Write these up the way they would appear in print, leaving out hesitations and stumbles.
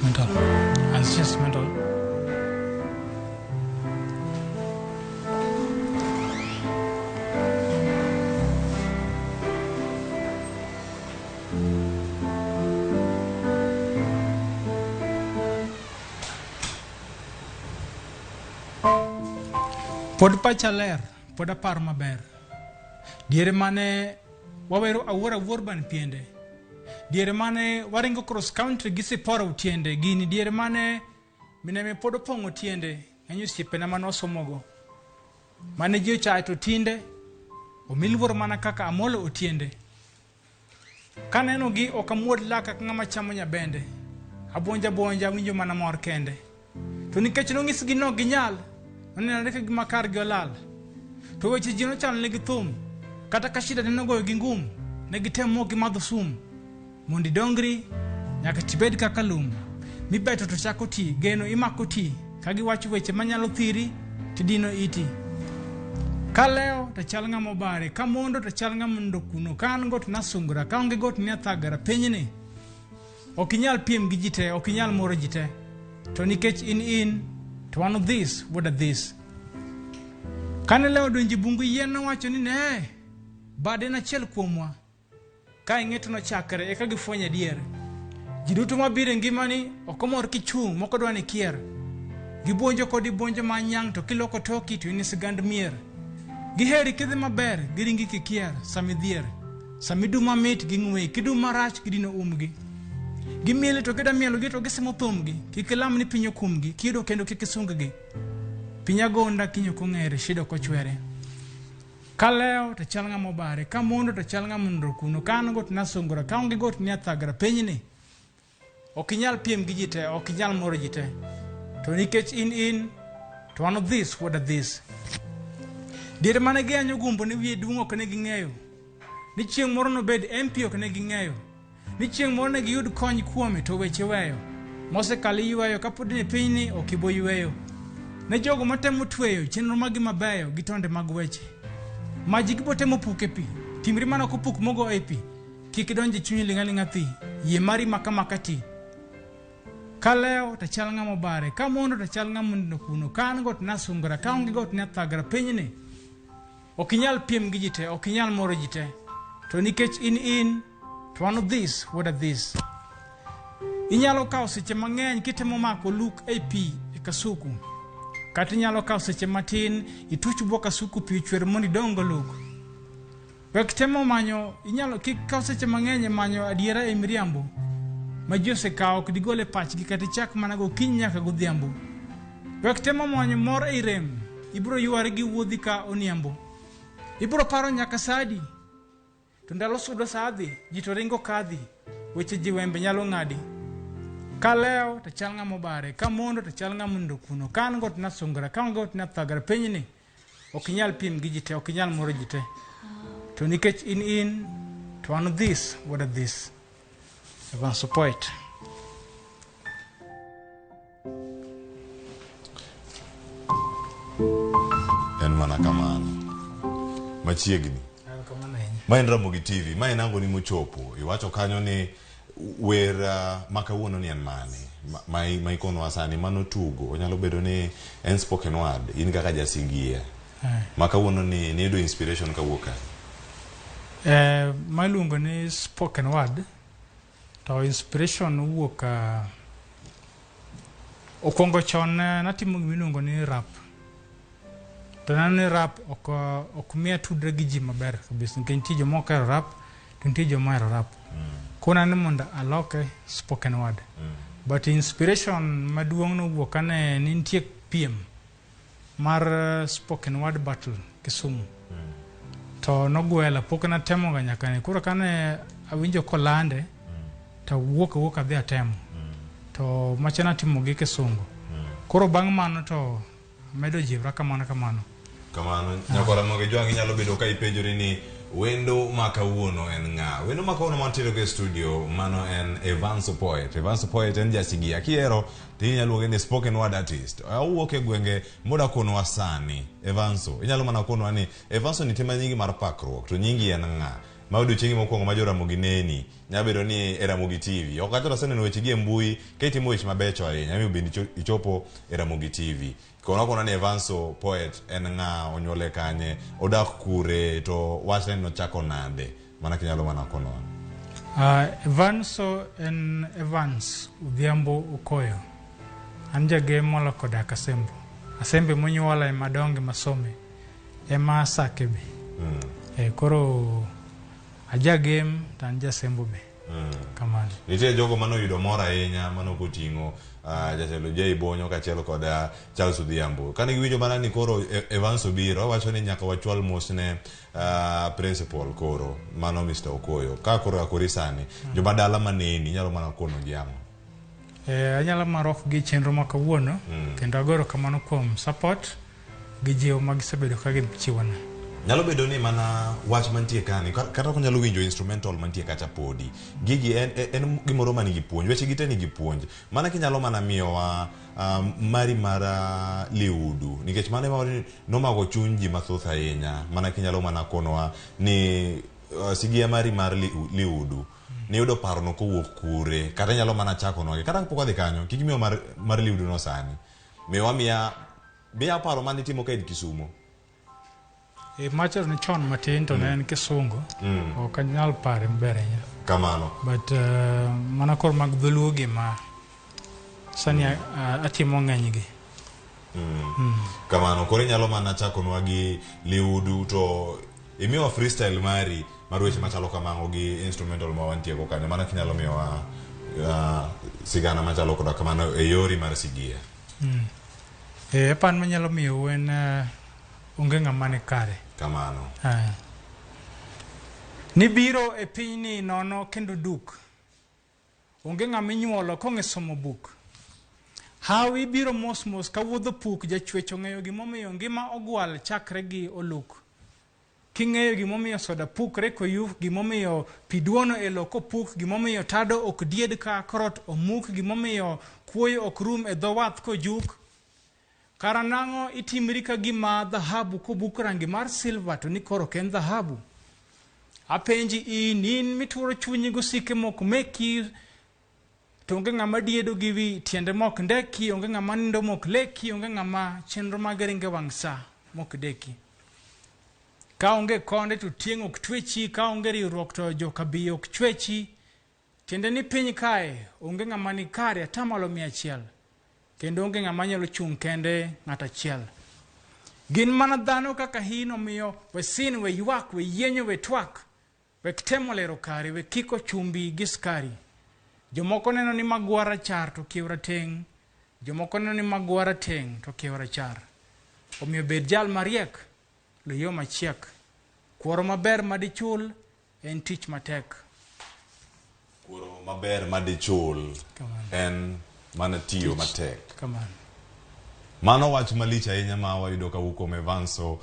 mental. And it's just mental. Pod pachaler, pod apar maber. Diere mane wawero awuor ban piende. Diere mane waringo cross country gisi poro utiende. Gini diere mane mineme podo pongo tiende. Enyu sipena mano somogo. Mane jio chai to tinde. Omilvor mana kaka amolo utiende. Kaneno gi okamuod laka ngama chamo nyabende. Abonja winjo mana mor kende. To nikech nongis gi no ginyal. Nene reke gimakar giolal. To weche jino chal negi thum. Kata kashida neno goyo gi ngum. Negi temo gi madho sum. Mondi dongri. Nyaka tibed kaka lum. Mibeto to chako ti. Geno imako ti. Kagi wachu weche manyalo thiri. Tidino iti. Kaleo ta chal nga mobare. Kamondo ta chal nga mundo kuno. Kan got nasungura. Kaonge got ni athagara. Penyini. Okinyal piem gi jite. Okinyal moro jite. To nikech in. To one of these, what are these? Kane leo donji bungu yien na wacho ni ne, bade na chiel kuomwa. Ka ing'eto no chakre, eka gifwenya dier. Jiduto mabire ngimani, okomor kichung, moko dwa ni kier. Gibonjo kodi bonjo manyang, to kiloko toki, to ini sigand mier. Giheri kidhi maber, giringi kikier, sami dhier. Sami duma mit ging'we, kiduma rach gidino umgi. Gimiele to keda mielo gi to gisemo thumgi. Kikilam ni pinyo kumgi, kido kendo kikisunggi. Pinya gonda kinyo kong'ere, shido kochwere. Kaleo to chal nga mobare, kamondo to chal nga munro kuno, kan got nasungura, kaonge got ni athagara penyini. Okinyal piem gi jite, okinyal moro jite. To nikech in, to one of these, what are these? Diere mane gianyo gumbo ni wiye duong' ok ne ging'eyo. Ni chieng' moro no bed MP ok ne ging'eyo. Ni chieng' moro ne giyud kony kuome to weche weyo. Mose kali yweyo kapod ne pinyni okibo yweyo. Ne jogo matemo tweyo chenro magi mabeyo gi tonde mag weche. Maji gibotemo puke pi. Timri mana kupuk mogo e pi. Kik donje chunyi lingalinga thi. Yie mari maka ti. Kaleo ta chal nga mobare. Kamondo ta chal nga mundo kuno. Kan got nasungura. Kaonge got ni athagara penyini. Okinyal piem gi jite. Okinyal moro jite. To nikech in. To one of these, what are these? Inyalo kao seche mang'eny kitemo mako luk e pi e kasuku. Kati inyalo kao seche matin ituch buo kasuku pi chwer mondi dongo luk. Wek temo manyo, inyalo kao seche mang'eny manyo adiera e miriambo. Majose kao kidigole pachgi kati chak manago kiny nyaka godhiambo. Wek temo manyo mor e rem, ibro yuare gi wuodhi ka oniambo. Ibro paro nyaka sadi. To ndalo sudo sadhi, jito ringo kadhi, weche jiwembe nyalo ng'adi. Kaleo ta chal nga mobare, kamondo ta chal nga mundo kuno, kan got nasungura, kan got nathagara penyini. Okinyal piem gi jite, okinyal moro jite. To nikech in, to one of these, what are these? Evanso poet. En mana kamano. Machiegni. Main Ramogi TV, main ango ni mochopo. Iwacho kanyo ni wer makawuono ni en mane. Mai kono wasani mano tugo. Onyalo bedo ni en spoken word. In kaka jasigia. Makawuono ni do inspiration kawuoka. Malungo ni spoken word. To inspiration wuoka. Okongo chon natimo gimilungo ni rap. To nane rap okumia tudre gi ji maber kabisa. Nikech tijo moko ero rap, to tijo moro rap. Kuna ne monda aloke spoken word. But inspiration maduong' no wuok ane nitie piem mar spoken word battle Kisumu. To nogwela pok natemo ga nyaka ne. Koro kane awinjo kolande, to wuok adhi atemo. To machana timo gi Kisungu. Koro bang' mano to medo jivra kamano. Kamano, nyakora Ramogi joangi nyalo bedo ka ipenjori ni wendo makawuono en ng'a. Wendo makawuono mantiere ke studio, mano en Evanso poet. Evanso poet en jasigia. Kiero, tinya luoge ni spoken word artist. Awuok e gwenge moda kono wasani. Evanso, inyalo mana kono ani Evanso ni tema nyingi mar pakruok, to nyingi en ng'a. ma odiochienge mokwongo ma Ramogi neni nya bedo ni Ramogi TV ok ato seneno weche gi mbui ka itimo weche mabecho ahinya mi bende ichopo Ramogi TV kono ni Evanso poet en nga onyole kanye odak kure to wachne no chako nade mana kinyalo mana kono Evanso en Evans Udhiambo Okoyo anja game mola koda asembe monyuola e madonge masome ema sakebe koro aja game tanja sembo be kamano nitie jogo mano yudo mora ahinya mano kotingo jatelo Jay Bonyo kachielo koda Charles Udhiambo kane giwinjo mana ni koro Evanso biro wacho ni nyaka wachwal mosne principal koro mano Mr. Okoyo ka koro akorisani jobadala maneni nyalo mana kono giamo anyala marok gi chenro makawuono kendo agoro kamano kuom support gi jiwo magisebedo ka gichiwona nyalo bedo ni mana wach mantie kani kata ko nyalo winjo instrumental mantie kacha podi gigi en gimoro mani gi puonj weche gite ni gi puonj mana kinyalo mana miyowa mari mara liudu nikech mane no mago chunji mathoth ahinya mana kinyalo mana konowa ni sigia mari mar liudu ni yudo paro no kowuok kure kata nyalo mana chako no kata pok adhi kanyo kikimiyo mar liudu no sani miya paro mane timo ka ed Kisumo machar ni chon matin to ne en Kisungu ok anyal pare mberenya kamano but mana kor mag dholuo gi ma sani atimo ng'eny gi kamano koro nyalo mana chako nwa gi liudu to imiwa freestyle mari marweche machalo kamango gi instrumental ma wantie ko kanyo mana kinyalo miwa sigana machalo koda kamano e yori mar sigia pan manyalo miyo wen onge ng'amane kare kamano ni biro e piny ni nono kendo duk onge ng'ama inyuolo kong'e somo buk hawi biro mos ka wuodho puk jachwecho ng'eyo gimomiyo ngima ogwal chakre gi oluk king'eyo gimomiyo soda pukre koyuf gimomiyo piduono elo kopuk gimomiyo tado ok died ka korot omuk gimomiyo kuoyo ok rum e dho wath kojuk karanang'o itimri ka gima dhahabu kobuk rangi mar silver to ni koro ken dhahabu apenji in mituro chunyi gosike mok meki to onge ng'ama diedo gi wi tiende mok ndeki onge ng'ama nindo mok leki onge ng'ama chenro mag ringe wang' sa mok deki ka onge konde to tieng' ok twechi ka onge riwruok to joka bi ok chwechi tiende ni piny kae onge ng'ama ni kare atamalo 100 kendo onge ng'ama nyalo chung' kende ng'at achiel gin mana dhano kaka hino miyo we sin we ywak we yienyo we twak we temo lero kare we kiko chumbi gi skari jomoko neno ni magwara char to kiewra teng jomoko neno ni magwara teng to kiewra char omiyo bed jal mariek lo yo machiek kuoro maber madichul en tich matek kuoro maber madichul en mana tiyo matek mano wach malich ahinya ma wayudo kawuok kuom Evanso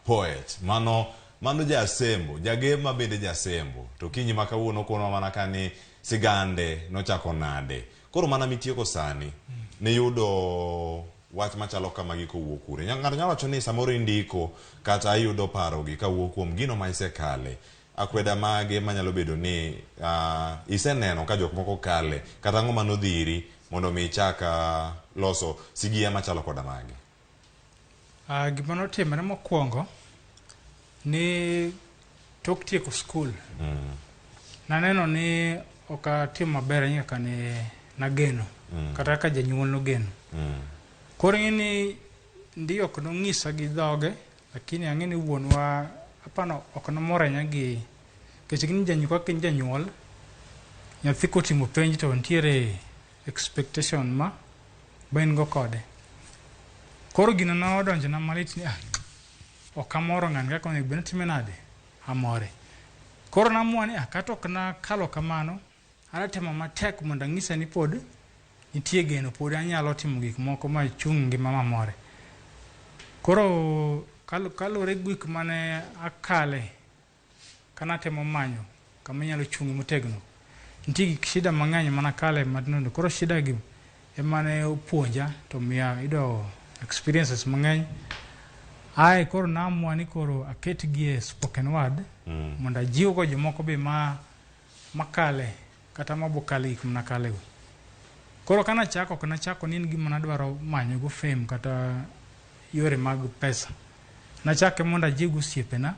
poet mano jasembo jagem mabende jasembo to kinyi makawuono kono mana kani sigande nochako nade koro mana mitieko sani ne yudo wach machalo kamagi kowuok kure ng'ato nyalo wacho ni samoro indiko kata ayudo parogi kawuok kuom gino ma isekale akweda mage manyalo bedo ni iseneno ka jok moko kale kata ng'oma nodhiri mondo mi chaka loso sigia machalo koda mage gima notimore mokwongo ni tok tieko skul naneno ni ok atimo maber nyaka ni nageno kata ka janyuol nogeno koro ng'eni ndi ok nong'isa gi dhoge lakini ang'e ni wuonwa apano ok nomor ahinya gi kech gin janyuol kaka janyuol nyathi kotimo penj to ntiere expectation ma ben go kode koro gino nodonjona malit ni ok amoro ng'an kaka onego bed natime nade amore koro namua ni kata ok nakalo kamano anatemo matek mondo ang'isa ni pod nitie geno pod anyalo timo gik moko ma chung' ngima mamore koro kalore gik mane akale kana temo manyo kama nyalo chungi motegno nitie gik shida mang'eny mana kale matnondo koro shida gi emane opuonja to miya ido experiences mang'eny Ai koro namwa ni koro aket gie spoken word mondo ajiw go jomoko be makale kata mabokale gik mnakale go. Koro kana chako ni gima nadwaro manyo go fame kata yore mag pesa. Nachake mondo ajiw go osiepena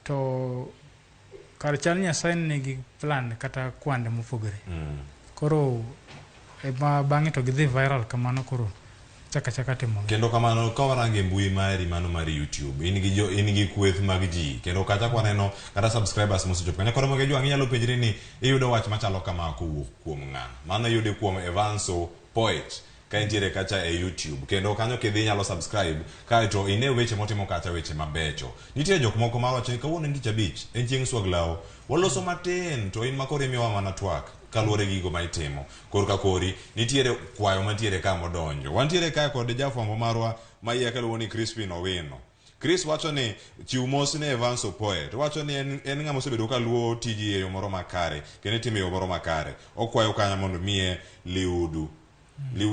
to kar chal Nyasaye nigi plan kata kwande mopogore. Koro bang'e to gidhi viral kamano koro chaka timo. Kendo kamano ka warange mbui mari mano mari YouTube in gi kweth mag ji kendo kata kwaneno kata subscribers mosechopo kanya koro moge jwang inyalo penjri ni iyudo wach machalo kama kowuok kuom ng'ano mano yude kuom Evanso Poet ka entiere kacha e YouTube kendo kanyo kidhi nyalo subscribe kaito ine weche motimo kacha weche mabecho. Nitie jok moko ma wacho ni kawuono ndich abich en chieng' swaglaw waloso matin to in makoro imiwa mana twak kaluore gigo ma itimo korka kori nitiere kwayo mantiere ka modonjo wantiere ka kod jafwambo marwa ma iye kaluwo ni Crispin Owino. Chris wacho ni chiw mos ne Evanso Poet wacho ni en ng'ama osebedo ka luwo tiji e yo moro makare kendo itimo e yo moro makare okwayo kanya mondo miye liudu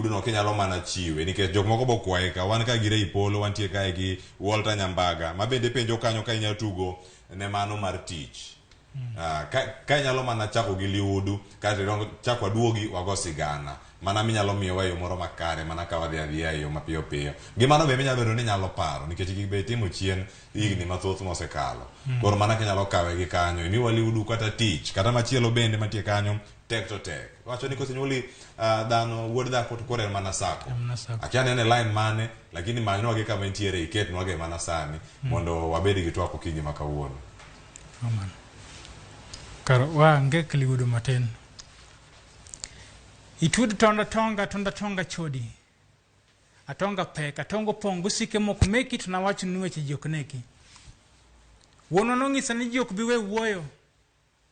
no kinyalo mana chiwe nikech jok moko bokwaye ka wan ka gire Ipolo wantie kae gi Walter Nyambaga ma bende penjo kanyo ka inyalo tugo ne mano mar tich. Ka inyalo mana chako gi liudu kata chako aduogi wago sigana mana minyalo miyowa yo moro makare mana ka wadhi adhiya yo mapiyo piyo gimano be minyalo bedo ni nyalo paro nikech gibe timo chien higni mathoth mosekalo koro mana kinyalo kawe gi kanyo imiwa liudu kata tich kata machielo bende mantie kanyo tek to tek wacho ni kosenyuoli dhano wuod dhako to kore mana sako akia nene line mane lakini manyo gi kama entiere iket nwage mana sani mondo wabed gi twako kinyi makawuono. Amen. Karo wange kliudu matin itud tonga chodi atonga pek atongo pongo sike mok meki to nawacho ni weche jok neki wono no ngisa ni jok biwe wuoyo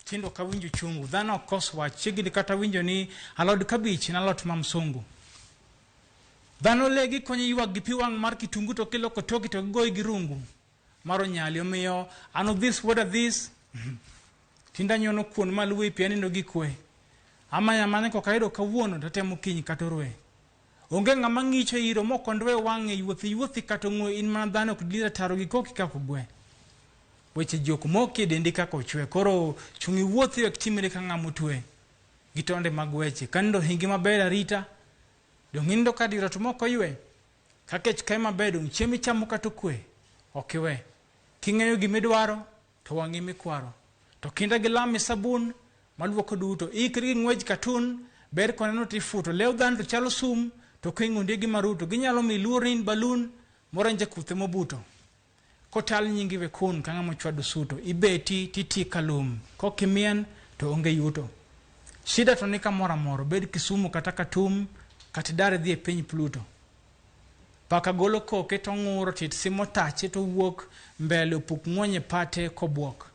tindo ka winjo chungu dhano kos wach chigidi kata winjo ni alod kabich na lot mamsungu dhano legi konyo ywak gi piwang mar kitungu to kelo ko toki to goy gi rungu maro nyali omiyo ano this what are this tinda nyono kuon maluwe piani no gikwe ama yamane ko kaido kawuono to temo kiny katorwe onge ng'ama ng'icho iro mokondwe wang'e yuothi kata ng'we in mana dhano kudira taro gi koki kako gwe weche jok moki dendi kako chwe koro chungi wuothi ek timire ka ng'amo twe gitonde mag weche kando hingi maber arita dongindo kadira to moko ywe kakech kai mabedo chiemi chamo kato kwe okiwe king'eyo gimidwaro to wang'i mikwaro to kinda gi lami sabun maluoko duto ikri ng'wej katun ber koneno tifuto lew dhan to chalo sum to kingunde gi maruto ginyalo mi luorin balun moranje kuthe mobuto kotal nyingi we kun kanga mochwado suto ibeti titi kalum kokimien to onge yuto shida to nika moro bed Kisumu kata Katum kata dare dhi e piny Pluto paka golo koke to ng'uro tit simo tache to wuok mbele opuk ng'onye pate kobuok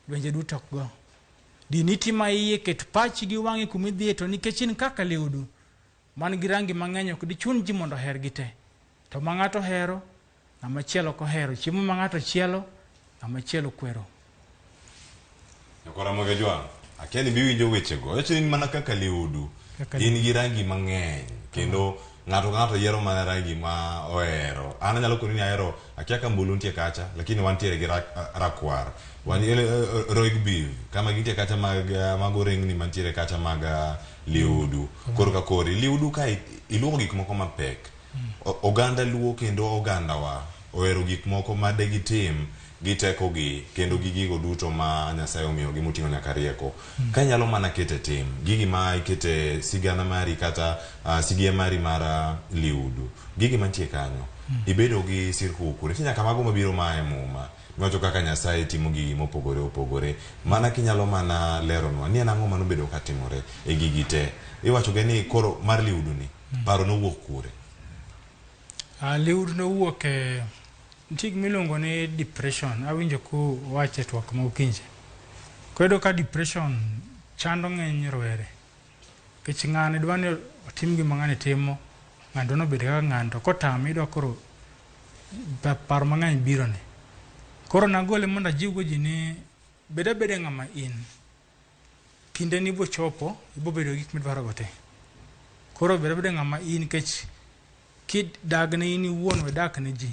benje duto go diniti ma iye ket pachi gi wang'i kumidhie to nikechin kaka liudu man gi rangi mang'eny ok dichun ji mondo her gite to ma ng'ato hero ng'ama chielo ko hero chiemo ma ng'ato chielo ng'ama chielo kwero Nyakora moge jwang akiani biwinjo weche go yacho ni mana kaka liudu in gi rangi mang'eny kendo ng'ato yiero mana rangi ma ohero ana nyalo koni ni ahero akia ka mbulu ntie kacha lakini wantiere gi rakwar wan rugby kama gintie kacha mag ring ni mantiere kacha mag liudu korka kori liudu ka iluongo gik moko mapek oganda luo kendo oganda wa ohero gik moko made gitim giteko gi kendo gigigo duto ma Nyasaye omiyo gi muting'o nyaka rieko ka nyalo mana kete tim gigi ma ikete sigana mari kata sigia mari mara liudu gigi mantie kanyo ibedo gi sirkuku ninya kamago mabiro mae muma niwacho kaka Nyasaye timo gigi mopogore mana kinyalo mana leronwa ni anang'o mano bedo katimore e gigi te iwacho ge ni koro mar liudu ni paro no wuok kure liudu no wuok ntig milongo ni depression awinjo ku wache twak ma ukinje kwedo ka depression chando ng'eny rowere kech ng'ane dwani otim gima ng'ane timo ng'ando no bede kaka ng'anto kotam idwa koro paro mang'eny biro ne koro nagole mondo ajiwgo ji ni bede ng'ama in kinde ni bo chopo ibo bedo gik midwaro gote koro bede ng'ama in kech kid dagne in iwuon we dak ne ji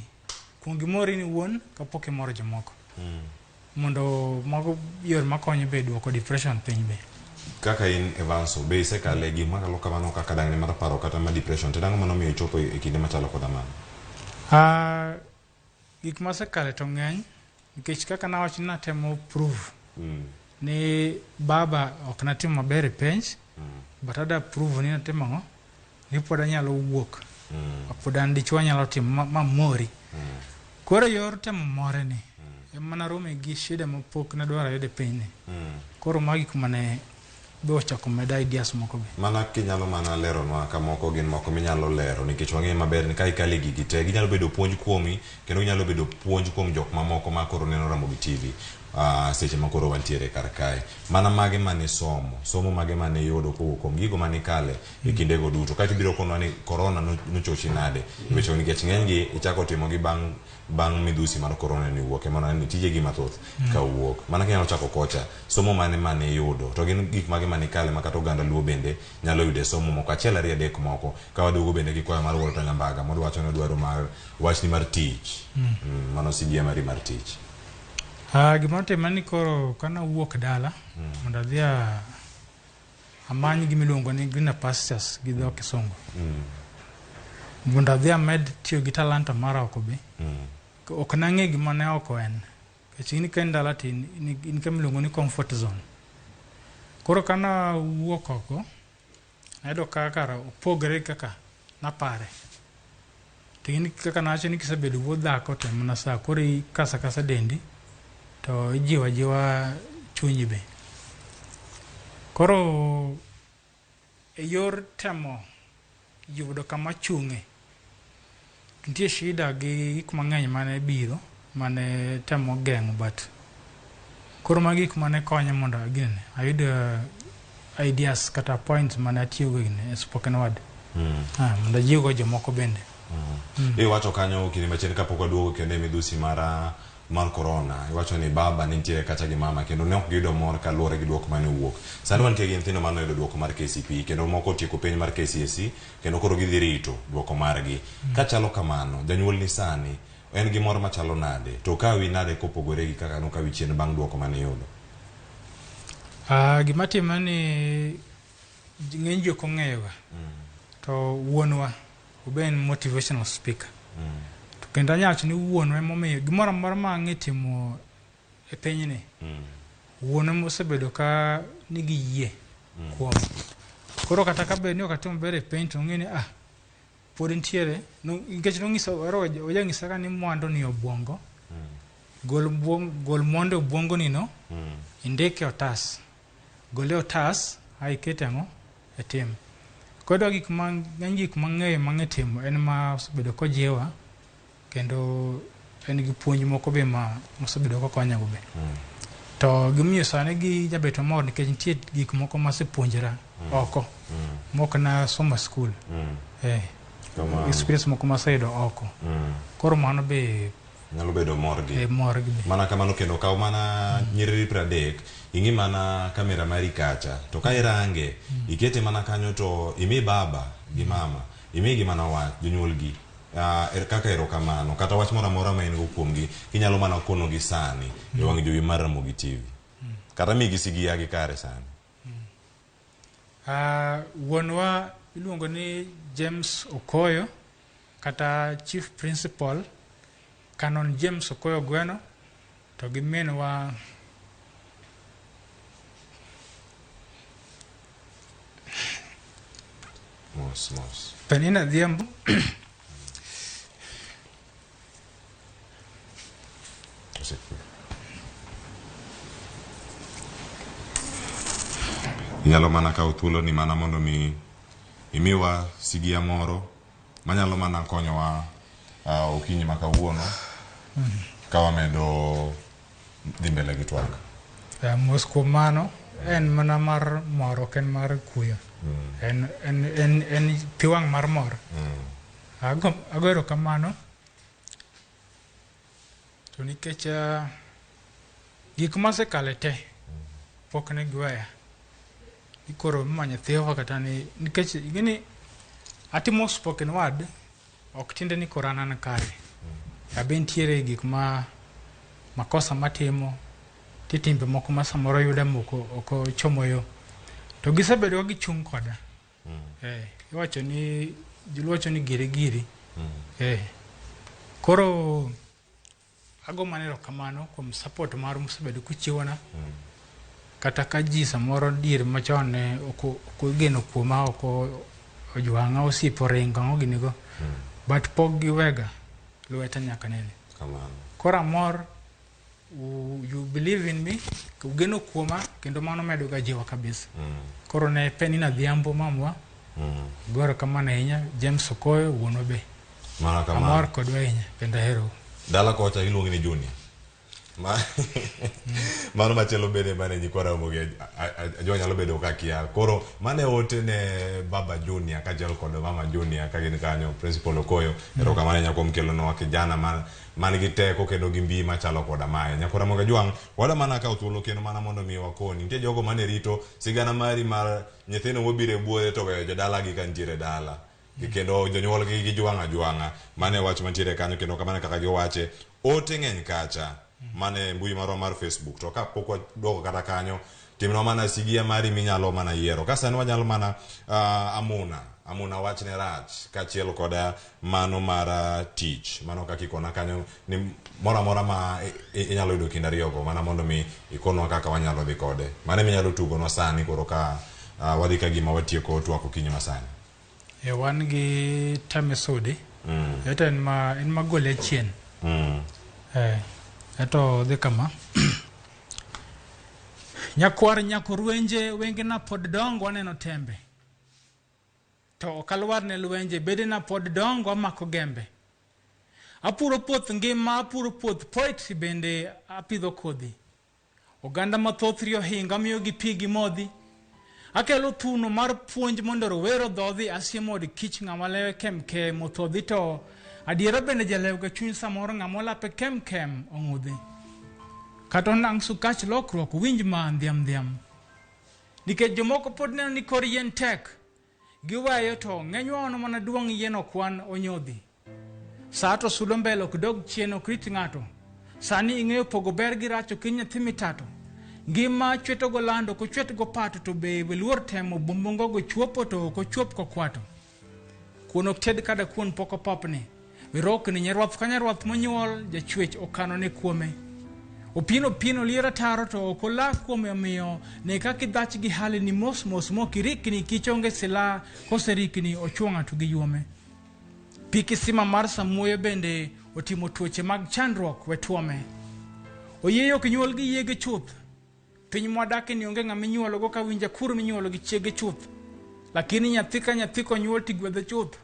kuom gimoro in iwuon kapok imoro jomoko mondo mago yor makonyo be duoko depression piny be. Kaka in Evanso be isekale gima kalo kamano kaka dang'ni mar paro kata ma depression to dang'o mano miyo ichopo e kinde machalo koda mano? Gik masekale to ng'eny nikech kaka nawacho natemo prove ni baba ok natimo maber e penj but ada prove ni natimo ang'o ni pod anyalo wuok pod an dichwo anyalo timo mamori koro yor temo more ni mana rome gi shida mapok nadwaro yude piny ni koro magi kuma ne be ochako meda ideas moko be mana kinyalo mana lero nwa ka moko gin moko minyalo lero nikech wang'e maber ni ka ikale gigi te ginyalo bedo puonj kuomi kendo ginyalo bedo puonj kuom jok mamoko ma koro neno Ramogi TV seche ma koro wantiere kar kae mana mage mane somo mage mane yudo kuom gigo mane kale e kindego duto ka tibiro konwa ni corona nochochi nade weche nikech ng'enygi ichako timo gi bang' midhusi mar corona ni wuok mana ni tije gi mathoth ka wuok mana kinyalo chako kocha somo mane yudo to gin gik mage mane kale ma kata oganda luo bende nyalo yude somo moko achiel ariyo adek moko ka waduogo bende gi kwayo mar wuoro to nyambaga mondo wacho ni dwaro mar wachni mar tich mano sigia mari mar tich. Gima tema ni koro kana wuok dala mondo adhi amany gimiluongo ni greener pastures gi dho Kisungu mondo adhi amed tiyo gi talanta mara oko be ok nang'e gima ne oko en kech in ka dala tin in kamiluongo ni comfort zone koro kana wuok oko ayudo kaka opogre kaka napare tin kaka nacho ni kisebedo wuodh dhako to mana sa koro kasa dendi to jiwa chunyi be koro e yor temo yudo kama chung'e nitie shida gi gik mang'eny mane biro mane temo geng'o but koro magi gik mane konyo mondo ayud ideas kata points mane atiyogo e spoken word mondo ajiwgo jomoko bende. Iwacho kanyo kinde machien kapok waduogo kendo midhusi mar corona iwacho ni baba nitie kata gi mama kendo ne ok giyudo mor kaluwore gi duoko mane wuok sani wantie gi nyithindo mane oyudo duoko mar KCPE kendo moko otieko penj mar KCSE kendo koro gidhi rito duoko margi kachalo kamano janyuol ni sani en gi mor machalo nade to kawi nade kopogore gi kaka nokawi chien bang' duoko mane yudo? Gima timore ni ng'eny ji ok ong'eyoga to wuonwa oben motivational speaker kendo anyacho ni wuonwa emomiyo gimoro amora ma ang'e timo e pinyni wuonwa mosebedo ka nigi yie kuom koro kata ka bed ni ok atimo maber e piny to ng'e ni pod ntiere nikech ojanyisa ka ni mwandu ni obwongo gol mwandu e obwongo ni no indike otas gole otas ikete ang'o e tim koro gik mang'e timo en ma osebedo kojiwa kendo en gi puonj moko be mosebedo kokonyago be to gimiyo sani gi jabet mor nikech nitie gik moko masepuonjra oko mok na somo skul experience moko maseyudo oko koro mano be nyalo bedo morgi be mana kamano kendo kaw mana nyiriri 30 ing'i mana kamera mari kacha to ka irange ikete mana kanyo to imi baba gi mama imi gi mana wach jonyuolgi kaka erokamano kata wach moro amora ma in go kuomgi inyalo mana konogi sani e wang' jowi mar Ramogi TV kata migi sigia gi kare sani. Wuonwa iluongo ni James Okoyo kata Chief Principal Canon James Okoyo Gweno to gi minwa mos Penina Dhiambo inyalo mana kawo thuolo ni mana mondo imiwa sigia moro manyalo mana konyowa okinyi ma kawuono ka wamedo dhi mbele gi twak. Mos kuom mano en mana mar mor ok en mar kuyo en pi wang' mar mor ago erokamano to nikech gik masekale te pok ne giweya ikoro manyo thiwa kata ni nikech gini atimo spoken word ok tinde ni koro an kare abentiere gik makosa matimo titimbe moko ma samoro yuda moko oko chomo yo to gisebedo gichung' koda iwacho ni jilwacho ni giri koro ago manero kamano kuom support mar musebedo kuchiwona kata ka ji samoro dir machon ne oko geno kuoma oko ojwanga osipo ringo ng'oginigo but pok giwega lweta nyaka nene koro amor you believe in me ugeno kuoma kendo mano medo ga jiwa kabisa koro ne Penina Dhiambo mamwa goro kamano ahinya James Okoyo wuonwa be amor kodwa ahinya kendo ahero dala kocha iluongi ni Junior mano machelo bede mane nyikwa Ramogi jo nyalo bedo ka kia koro mane ote ne baba Junior ka jelo kod mama Junior ka gin kanyo principal Okoyo ero kamane nyako mkelo no kijana man gi teko kendo gi mbi machalo koda mae nyako Ramogi jwang wada mana ka uthulo kendo mana mondo mi wakoni nitie jogo mane rito sigana mari mar nyithino mobire buore to weyo jodala gi kantiere dala kendo jonyuol gi jwanga mane wach mantiere kanyo kendo kamane kaka giwache ote ng'eny kacha mane mbui marwa mar Facebook to ka pok wadogo kata kanyo timno mana sigia mari minyalo mana yiero ka sani wanyalo mana amuna wachne rach kachiel koda mano mar tich mano kaka ikona kanyo ni mora ma inyalo yudo kinda riyogo mana mondo mi ikonwa kaka wanyalo dhi kode mane minyalo tugonwa sani koro ka wadhi ka gima watieko twako kinyi masani wan gi Tamesode eto en magole chien eto dhe kama nyakwar nyakorwenje wenge na pod dongo waneno tembe to kalwar ne lwenje bede na pod dongo amako gembe apuro puoth ngima apuro puoth poetry bende apidho kodhi oganda mathoth rio hinga miyo gi pigi modhi akelo thuno mar puonj mondo rowero dhodhi asiemo od kich ng'ama lewe kemke mothodhi to adiera bende jalew ga chuny samoro ng'ama lape kem ong'udhi kata nang' sukach lokruok winj ma ndhiam nikech jomoko pod neno ni kor yien tek giwayo to ng'enywa ono mana duong' yien okwan onyodhi sa to sudo mbele ok dog chien ok rit ng'ato sani ing'eyo pogo ber gi rach ok nyathi mitato ngima chweto go lando ko chwet go pato to be luor temo bombongo go chuopo to ko chuop ko kwato kuon ok ted kada kuon poko popni wirok ni nyarwath kanyarwath monyuol jachwech okano ne kuome opino liera taro to kola kuome omiyo ne kaka dhach gi hali ni mos mokirikni kichonge sila koserikni ochwonga to gi yuome piki sima mar samuoyo bende otimo tuoche mag chandruok wetuome oyeyo kinyuol gi yege chuth piny mwadake ni onge ng'ama inyuolo go ka winja kur minyuolo gi chiege chuth lakini nyathi ka nyathi konyuol tigwedhe chuth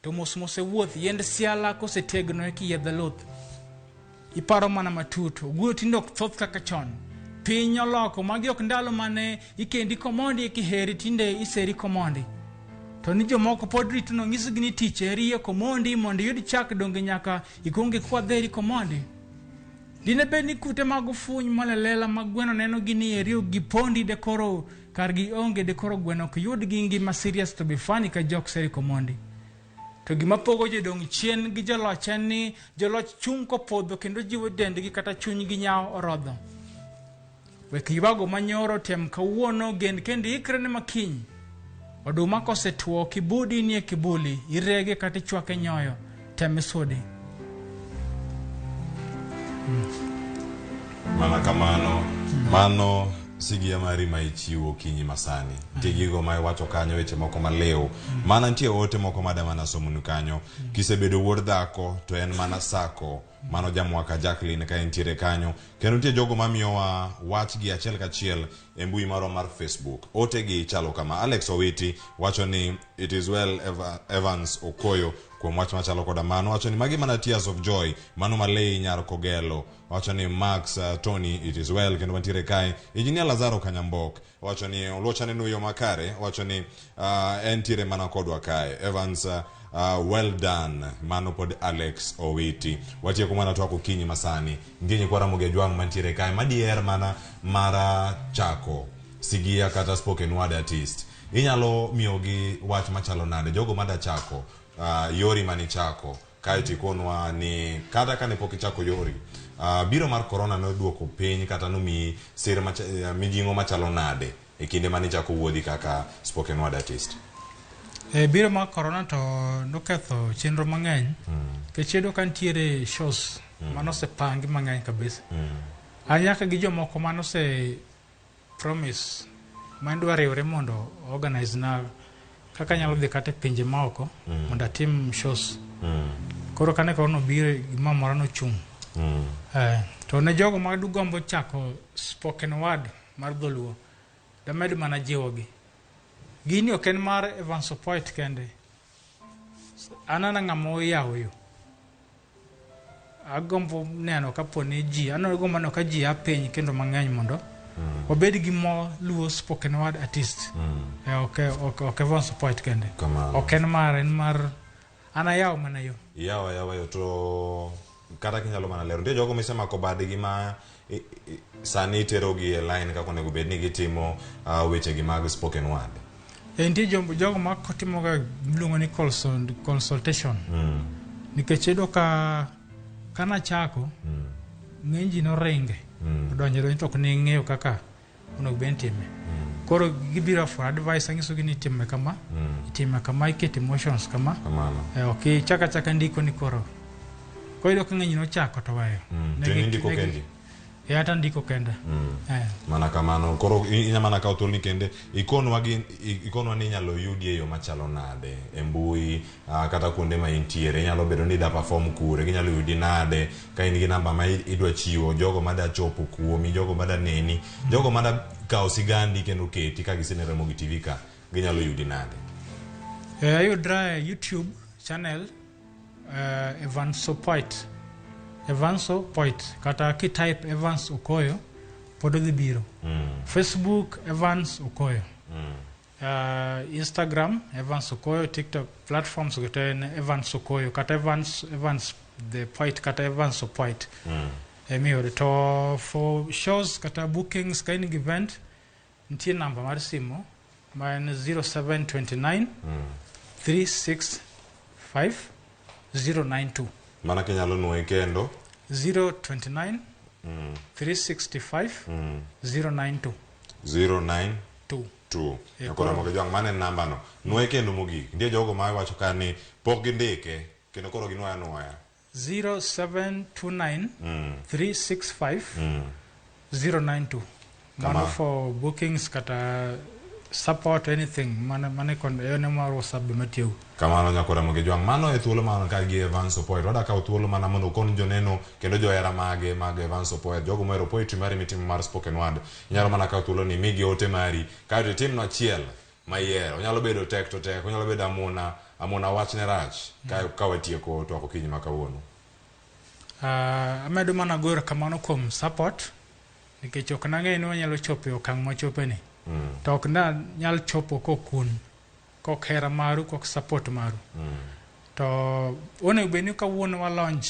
to mos e wuoth yend siala kosetegno e kiyedhe luth iparo mana matut oguyo tindo ok thoth kaka chon piny oloko magi ok ndalo mane ikendi komondi ekiheri tinde iseri komondi to ni jomoko pod rito no ng'isogi ni tich eri komondi mondo yud chak donge nyaka ikonge kwadheri komondi dine bed ni kute mag funy malalela mag gweno neno gini eri gipondi dekoro kargi onge dekoro gweno ok yud gi ngima serious to be funny ka jok seri komondi to gima pogo jodong chien gi joloch en ni joloch chung kopodho kendo jiwo dendgi kata chuny gi nyao orodho wek ywago manyoro tem kawuono gen kendi ikre ne makiny oduma kosetuo kibudi nie kibuli irege kata chwake nyoyo Tamesode mana kamano mano sigia mari ma ichiwo kinyi masani tigigo ma iwacho kanyo weche moko maleo mana nitie ote moko madamana somunu kanyo kisebedo wuod dhako to en mana sako mano jamwaka Jacqueline ka entiere kanyo kendo nitie jogo mamiyowa wach gi achiel kachiel e mbui marwa mar Facebook ote gi chalo kama Alex Owiti wacho ni it is well Evans Okoyo kuom wach machalo koda mano wacho ni magi mana tears of joy mano malei nyar kogelo wacho ni Max Tony it is well kendo mantiere kai Engineer Lazaro Kanyambok wacho ni olochane nuyo makare wacho ni entiere mana kodwa kai Evans well done mano pod Alex Owiti watie kumana twako kinyi masani ngenye kwa Ramogi jwang mantiere kai madier mana mara chako sigia kata spoken word artist inyalo miyogi wach machalo nade jogo mada chako yori mani chako kae tikonwa ni kata kane pok ichako yori biro mar corona no duoko piny kata no mi sir mijingo machalo nade e kinde mane chako wuodhi kaka spoken word artist. Biro mar corona to noketho chenro mang'eny kechedo kantiere shows manose pangi mang'eny kabisa anyaka gi jomoko manose promise mandwa riwre mondo organize na kaka nyalo dhi kata pinje maoko mondo atim shows koro kane corona biro gimamora no chung to ne jogo ma dugombo chako spoken word mar dholuo da med mana jiwogi gini oken mar Evanso poet kende anana ngamo yawo yo agombo neno kaponi ji anagombo neno ka ji apeny kendo mang'eny mondo obed gi mo luo spoken word artist okay Evanso poet kende oken mar en mar ana yawo mana yo yawo yo to kata kinyalo mana lero ntie jogo misemako badgi ma sani terogi e line kako nego bed ni gitimo weche gi mag spoken word ntie jogo ma kotimo ga luongo ni consultation nikech edo kana chako ng'enji no ringe donjero to ok ni ng'eyo kaka onego bed time koro gibiro for advice angiso gi ni time kama iket emotions kama okay chaka ndiko ni koro koido ka ng'enyi no chako to wayo ndiko kendi ata ndiko kende mana kamano koro inya mana ka otol ni kende ikonwa ni nyalo yudi e yo machalo nade e mbui kata kuonde ma intiere nyalo bedo ni da perform kure ginyalo yudi nade ka in gi namba ma idwa chiwo jogo ma da chopo kuomi jogo ma da neni jogo ma da kao sigandi kendo keti ka gisene Ramogi TV ka ginyalo yudi nade ayudra YouTube channel Evanso Poet kata ki type Evans Okoyo podo dhi biro Facebook Evans Okoyo Instagram Evans Okoyo TikTok platforms goten Evans Okoyo kata Evans the Poet kata Evanso Poet emiore to for shows kata bookings kind of event ntie number mar simo man 0729 365 092 mana kenyalo nuoe kendo 029 365 092 092 yakora moge jwang mane namba no nuoe kendo mogik ndie jogo ma wacho ka ni pok gindike kendo koro ginuoya nuoya 0729 365 092 mano for bookings kata support anything mane kon ene mar WhatsApp be matio kamano nyakora moge jwang mano e thuolo mano ka gi Evanso Poet wada ka thuolo mana mondo kon joneno kendo johera mag Evanso Poet jogo mero poetry mari mitimo mar spoken word nyalo mana ka thuolo ni migi ote mari ka to tim no achiel mayiero onyalo bedo tek to tek onyalo bedo amuna wachne rach ka watieko to okinyi makawuono amedo mana gora kamano kuom support nikech ok nang'e ni wanyalo chopo okang' machope ni to ok na nyal chopo kokun kok hera maru kok support maru to one beni ka wuono wa launch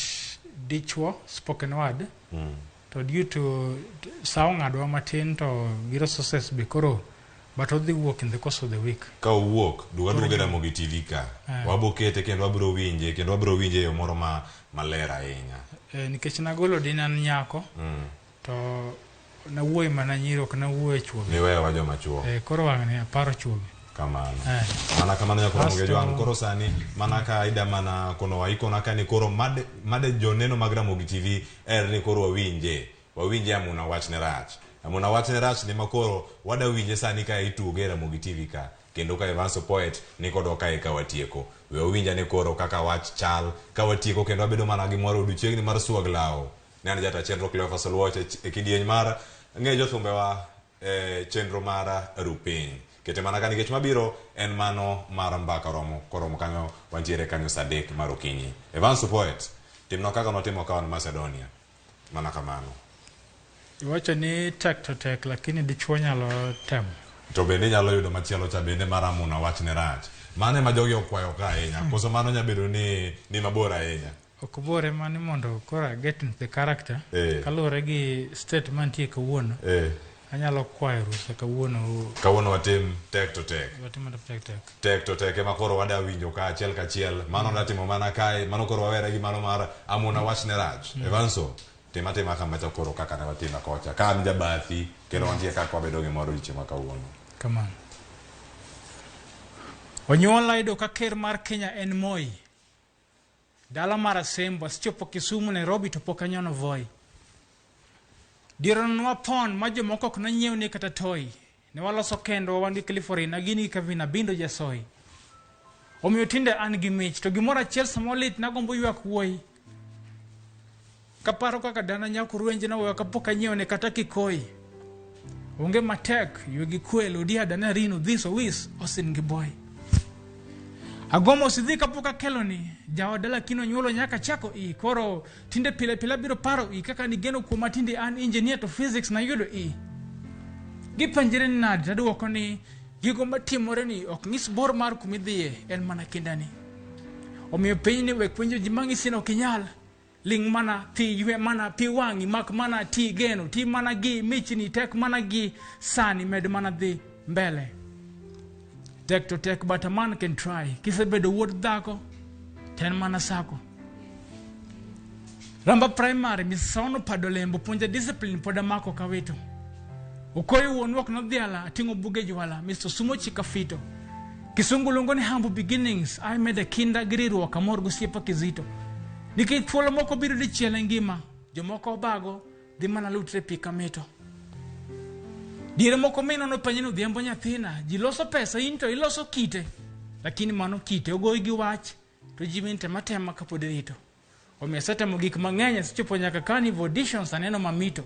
dichwo spoken word to due to sao ng'adwa matin to gi resources be koro but odhi wuok in the course of the week ka wuok duoge Ramogi TV ka wabokete kendo wabro winje yo moro malera ahinya nikech nagolo dinan nyako to na wuoy mana nyiro kana wuoy chuo ni wewe wajo machuo koro wang'ani aparo chuo kamano mana kamano nyako Ramogi jwang koro sani mana ka ida mana kono waikona ka ni koro made joneno mag Ramogi TV ni koro wawinje amuna wachne rach ni makoro wada winje sani ka ituge Ramogi TV ka kendo ka Evanso Poet ni kodo ka eka watieko we winja ni koro kaka wach chal ka watieko kendo abedo mana gi moro duchiegni mar suaglao nani jata chenro Cleofa Solwoche e kidieny mar ng'e Jothumbewa chenro mar Piny kete mana ka nikech mabiro en mano mar mbaka koromo kanyo wantiere kanyo sadek mar okinyi Evanso Poet timno kaka notimo kawan Macedonia mana kamano iwacho ni tek to tek lakini dichuo nyalo temo to bende nyalo yudo machielo cha bende maramuna wachne rach mane ma jogi okwayo ka ahinya koso mano nyabedo ni mabor ahinya okbore mani mondo kora get into the character kalure gi state mantie kawuono Anyalo kwayo rusa kawuono watim tek to tek. Watim tek. Tek to tek ema koro wada winjo ka achiel. Mano natimo mana kae, mano koro wawera gi mano mar amuna wachne rach. Evanso, tema kamacha koro kaka ne watima kocha. Ka an jabathi, kendo wantie kaka wabedo gi moro chieng' kawuono. Kamano. Onyuola yudo ka ker mar Kenya en Moi. Dala mar Asembo, sechopo Kisumu, Nairobi to pok anyono Voi. Dironwa pon ma jomoko ok nonyiew ni kata toy. Ne waloso kendo wandi California na gini kavina bindo jasoi. Omiyo tinde an gi mich to gimoro achiel samolit nagombo ywak wuoi. Kaparo kaka dana nyako ruenje na wewa kapok anyiew ne kata kikoi. Onge matek yugi kwelo dia dana rino dhiso wis osin gi boy. Agomo sidhi kapok kelo ni jaodala kino nyuolo nyaka chako i koro tinde pile biro paro i kaka ni geno kuoma tinde an engineer to physics na yudo i. Gipenjire ni nadi taduoko ni gigo matimore ni ok ng'is bor mar kumidhie en mana kindani. Omiyo piny ni wek puonjo ji mang'isi no kinyal ling mana ti ywe mana pi wangi mak mana ti geno ti mana gi michni tek mana gi sani med mana dhi mbele. Tek to tek but a man can try. Kisebedo wuod dhako ten mana sako. Ramba primary misono padolembo puonja discipline poda mako kawito. Okoyo wuonwok nodhiala atingo buge jwala Mr. Sumo Chikafito. Kisungu luongo ni humble beginnings. I made a kinda griruok amor gosiepa kizito. Nikech thuolo moko biro dichiel e ngima. Jomoko bago dhi mana lutre pika mito. Diere moko mino no panyino dhiambo nyathina. Ji loso pesa into iloso kite. Lakini mano kite ogoi gi wach. To ji mente matema kapod rito. Omiyo setemo gik mang'eny sechopo nyaka carnival auditions aneno mamito.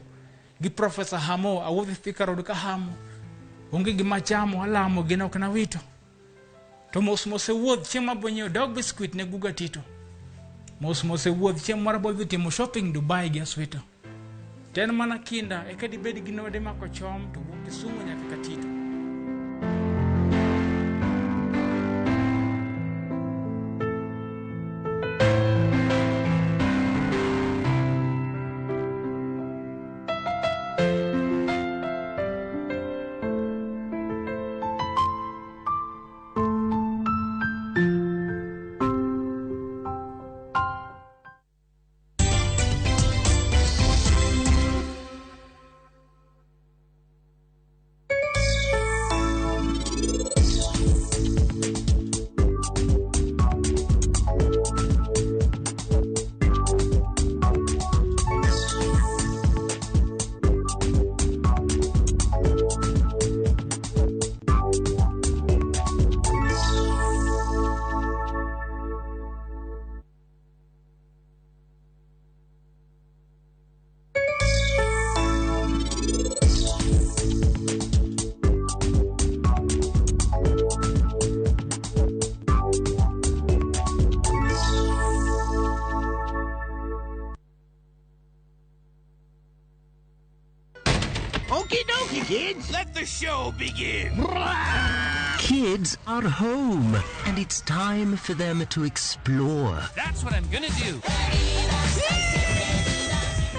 Gi Professor Hamo awuodhi Thika Road ka hamo. Onge gima chamo alamo gino ok na wito. To mos e wuoth chieng' mabonyeo dog biscuit ne guga tito. Mos e wuoth chieng' moro bodhi timo shopping Dubai gi Aswito. Ten mana kinda eka dibed gi node mako chom to wuok Kisumu nyaka Katito. Okie dokie, kids. Let the show begin. Kids are home, and it's time for them to explore. That's what I'm gonna do.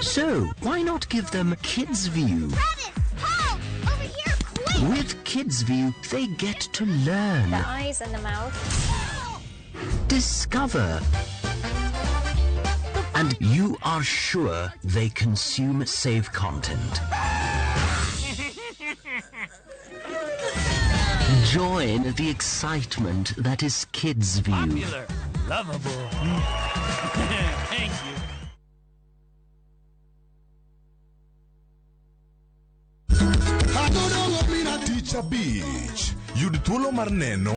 So, why not give them Kids View? Rabbit! Paul! Over here, quick! With Kids View, they get to learn, The eyes and the mouth. discover, and you are sure they consume safe content. Join the excitement that is Kids View. Popular, lovable. Thank you. Teacher Beach. Yud thuolo mar neno